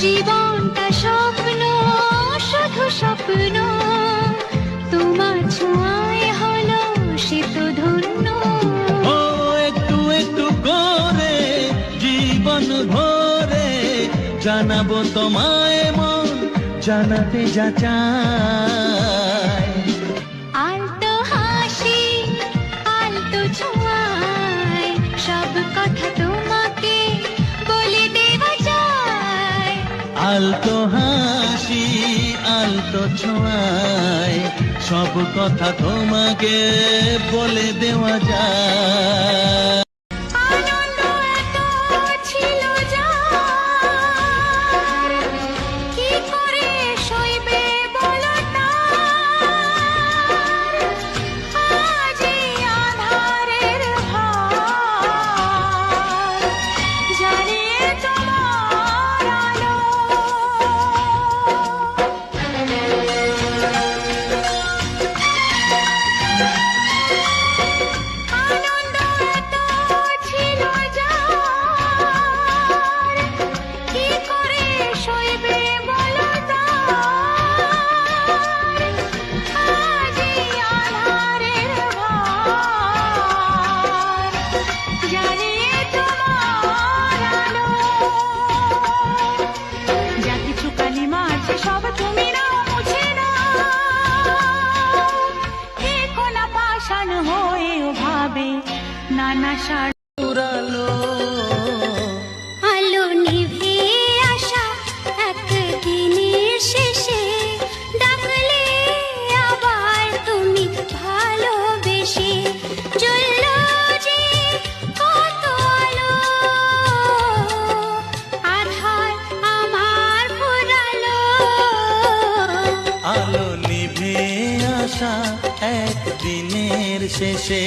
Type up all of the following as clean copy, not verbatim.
জীবনটা স্বপ্ন, শুধু স্বপ্ন, তোমার ছোঁয়ায় হলো সে তো ধন্য। ও একটু একটু করে জীবন ভরে জানাবো তোমায় মন জানাতে যা চায়। আলতো হাসি, আলতো ছোঁয়ায় সব কথা তোমাকে বলে দেওয়া যায়। আলতো হাসি আলতো ছোঁয়ায় সব কথা তোমাকে বলে দেওয়া যায়। আনন্দ এত ছিল যার, কি করে সইবে বলো তার। আজ এই আঁধারের ভার জ্বালিয়ে তোমার আলো। আনন্দ এত ছিল যার, কি করে সইবে বলো তার। আজ এই আঁধারের ভার জ্বালিয়ে তোমার আলো। যা কিছু কালিমা আছে সব তুমি নাও, মুছে নাও। দেখো না পাষাণ হয়েও ভাবে নানা সার। উড়ালো আলো নিভে আসা একদিনের শেষে ডাকলে আবার তুমি ভালোবেসে। জ্বললো যে কত আলো, আধার আমার ফুরালো। আলো নিভে আসা একদিনের শেষে।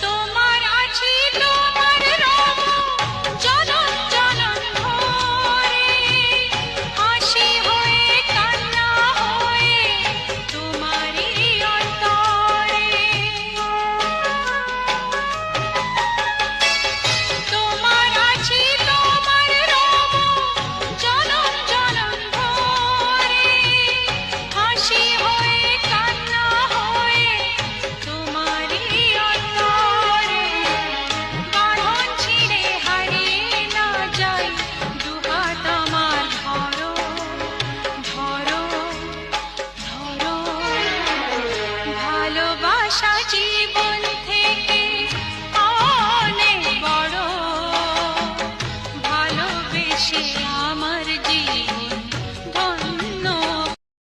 তোমার আছি তোমার রব জনম জনম ধরে, হাসি হয়ে কান্না হয়ে তোমারই অন্তরে। তোমার আছি তোমার রব জনম জনম ধরে, হাসি হয়ে কান্না হয়ে তোমারই অন্তরে। বাঁধন ছিঁড়ে হারিয়ে না যাই, দুহাত আমার ধরো ধরো ধরো। ভালোবাসা জীবন থেকে অনেক বড়, ভালোবেসে আমার জীবন